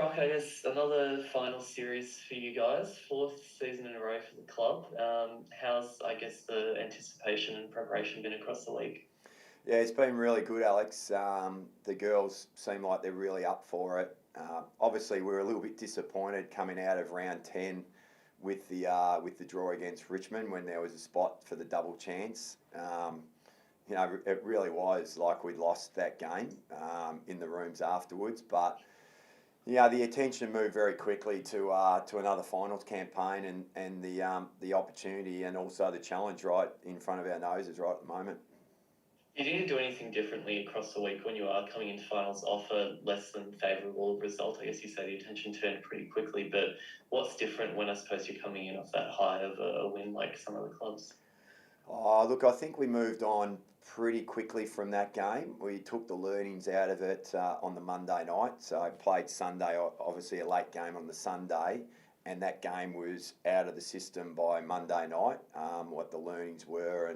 Croc, I guess another final series for you guys, fourth season in a row for the club. How's, I guess, the anticipation and preparation been across the league? Yeah, it's been really good, Alex. The girls seem like they're really up for it. Obviously, we were a little bit disappointed coming out of round 10 with the draw against Richmond when there was a spot for the double chance. It really was like we'd lost that game in the rooms afterwards. But the attention moved very quickly to another finals campaign and the opportunity and also the challenge right in front of our noses right at the moment. You didn't do anything differently across the week when you are coming into finals off a less than favourable result. I guess you say the attention turned pretty quickly, but what's different when I suppose you're coming in off that high of a win like some other clubs? Oh, look, I think we moved on pretty quickly from that game. We took the learnings out of it on the Monday night. So I played Sunday, obviously a late game on the Sunday, and that game was out of the system by Monday night, what the learnings were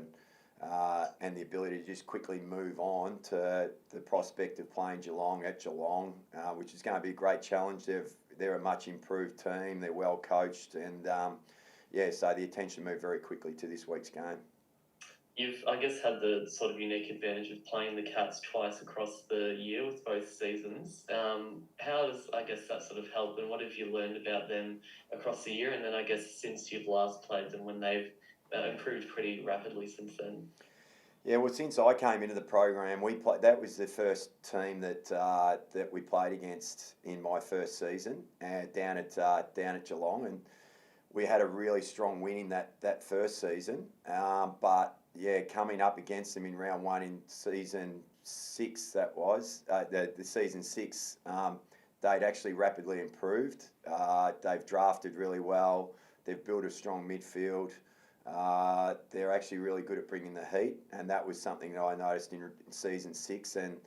and the ability to just quickly move on to the prospect of playing Geelong at Geelong, which is going to be a great challenge. They're a much improved team. They're well coached, and so the attention moved very quickly to this week's game. You've, I guess, had the sort of unique advantage of playing the Cats twice across the year with both seasons. How does, I guess, that sort of help, and what have you learned about them across the year? And then, I guess, since you've last played them, when they've improved pretty rapidly since then? Yeah, well, since I came into the program, that was the first team that we played against in my first season down at Geelong, and we had a really strong win in that first season. But coming up against them in round one in season six, the season six, they'd actually rapidly improved. They've drafted really well. They've built a strong midfield. They're actually really good at bringing the heat, and that was something that I noticed in season six, and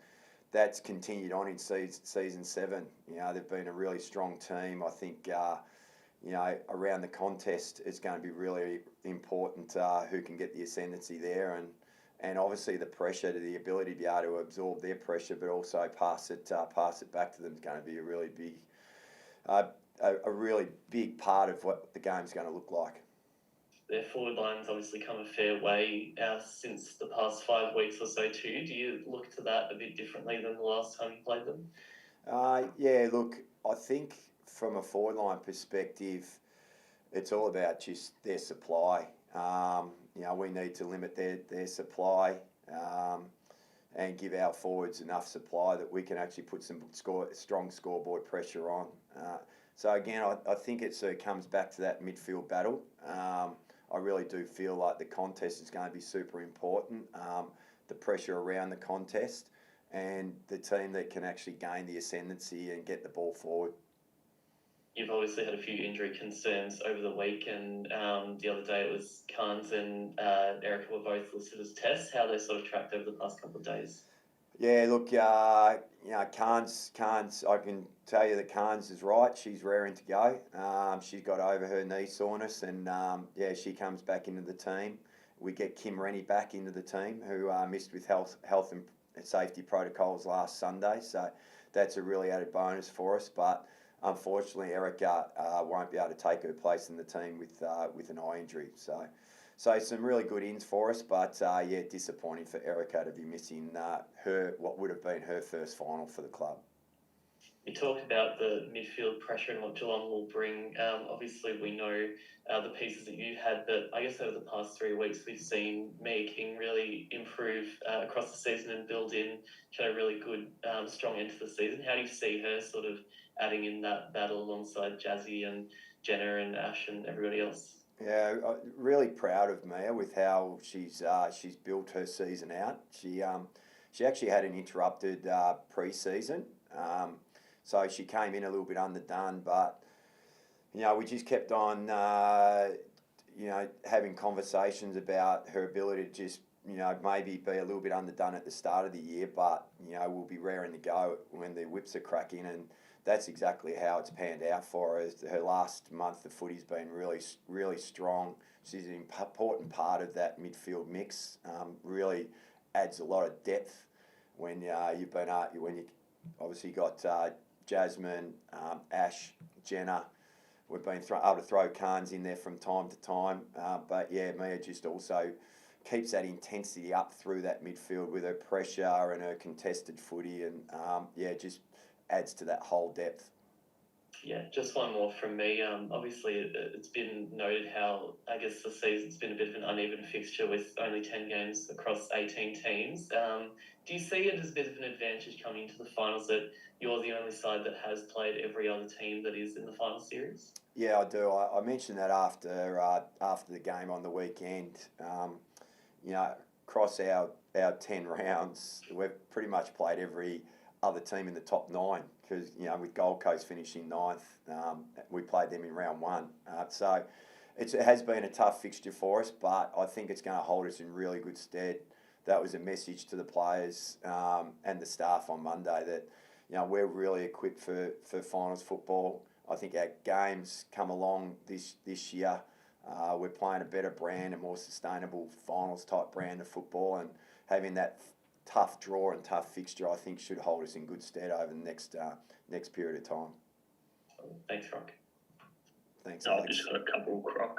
that's continued on in season seven. They've been a really strong team. I think around the contest is going to be really important who can get the ascendancy there, and obviously the pressure, the ability to be able to absorb their pressure but also pass it back to them is going to be a really big part of what the game's going to look like. Their forward line's obviously come a fair way since the past 5 weeks or so too. Do you look to that a bit differently than the last time you played them? Look, I think from a forward line perspective, it's all about just their supply. We need to limit their supply and give our forwards enough supply that we can actually put some strong scoreboard pressure on. So again, I think it comes back to that midfield battle. I really do feel like the contest is going to be super important. The pressure around the contest and the team that can actually gain the ascendancy and get the ball forward. You've obviously had a few injury concerns over the week, and the other day it was Carnes and Erica were both listed as tests. How they sort of tracked over the past couple of days? Yeah, look, Carnes, I can tell you that Carnes is right. She's raring to go. She's got over her knee soreness, and she comes back into the team. We get Kim Rennie back into the team, who missed with health and safety protocols last Sunday. So that's a really added bonus for us. But unfortunately, Erica won't be able to take her place in the team with an eye injury. So some really good ins for us, but disappointing for Erica to be missing what would have been her first final for the club. You talked about the midfield pressure and what Geelong will bring. Obviously, we know the pieces that you had, but I guess over the past 3 weeks, we've seen Mia King really improve across the season and build in, show a really good, strong end to the season. How do you see her sort of adding in that battle alongside Jazzy and Jenna and Ash and everybody else? Yeah, really proud of Mia with how she's built her season out. She actually had an interrupted pre-season, so she came in a little bit underdone. But we just kept on having conversations about her ability to just maybe be a little bit underdone at the start of the year, but we'll be raring to go when the whips are cracking, and that's exactly how it's panned out for her. Her last month of footy's been really, really strong. She's an important part of that midfield mix. Really adds a lot of depth when you obviously got Jasmine, Ash, Jenna. We've been able to throw Carnes in there from time to time. But yeah, Mia just also keeps that intensity up through that midfield with her pressure and her contested footy, and just adds to that whole depth. Yeah, just one more from me. Obviously, it's been noted how, I guess, the season's been a bit of an uneven fixture with only 10 games across 18 teams. Do you see it as a bit of an advantage coming into the finals that you're the only side that has played every other team that is in the final series? Yeah, I do. I mentioned that after the game on the weekend. Across our 10 rounds, we've pretty much played every other team in the top 9 because, with Gold Coast finishing 9th, we played them in round 1. So it has been a tough fixture for us, but I think it's going to hold us in really good stead. That was a message to the players and the staff on Monday that, we're really equipped for finals football. I think our games come along this year. We're playing a better brand, a more sustainable finals type brand of football, and having that tough draw and tough fixture, I think, should hold us in good stead over the next period of time. Thanks, Croc. Thanks, I've Alex. just got a couple, Croc.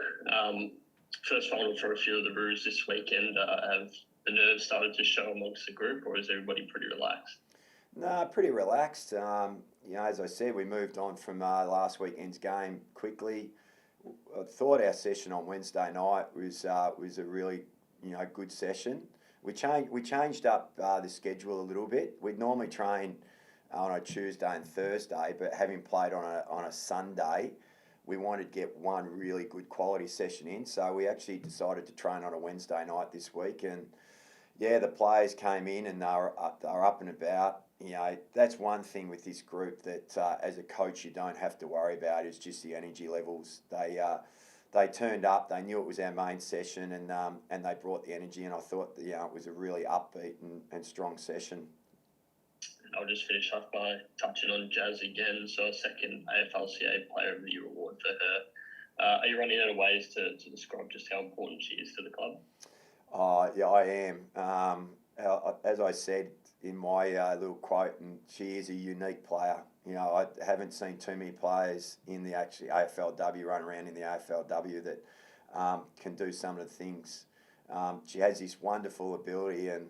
First final for a few of the Roos this weekend. Have the nerves started to show amongst the group, or is everybody pretty relaxed? No, pretty relaxed. As I said, we moved on from last weekend's game quickly. I thought our session on Wednesday night was a really good session. We changed up the schedule a little bit. We'd normally train on a Tuesday and Thursday, but having played on a Sunday, we wanted to get one really good quality session in. So we actually decided to train on a Wednesday night this week, and the players came in and they were up and about. That's one thing with this group that as a coach you don't have to worry about, is just the energy levels. They turned up, they knew it was our main session, and they brought the energy, and I thought that, it was a really upbeat and strong session. I'll just finish off by touching on Jazz again. So a second AFLCA Player of the Year award for her. Are you running out of ways to describe just how important she is to the club? I am. As I said in my little quote, and she is a unique player. I haven't seen too many players in the actually AFLW run around in the AFLW that can do some of the things. She has this wonderful ability, and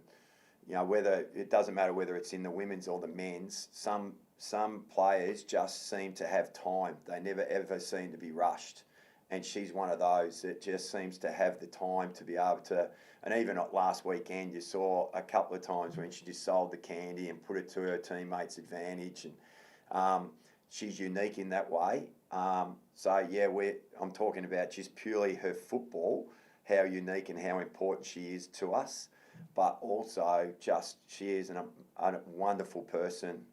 whether it doesn't matter whether it's in the women's or the men's, some players just seem to have time. They never ever seem to be rushed. And she's one of those that just seems to have the time to be able to, and even last weekend you saw a couple of times when she just sold the candy and put it to her teammates' advantage, and she's unique in that way. I'm talking about just purely her football, how unique and how important she is to us, but also just she is a wonderful person,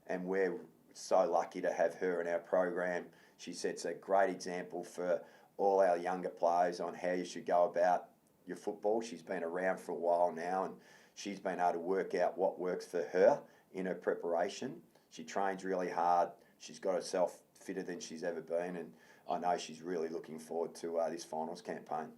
and we're so lucky to have her in our program. She sets a great example for all our younger players on how you should go about your football. She's been around for a while now, and she's been able to work out what works for her in her preparation. She trains really hard. She's got herself fitter than she's ever been, and I know she's really looking forward to this finals campaign.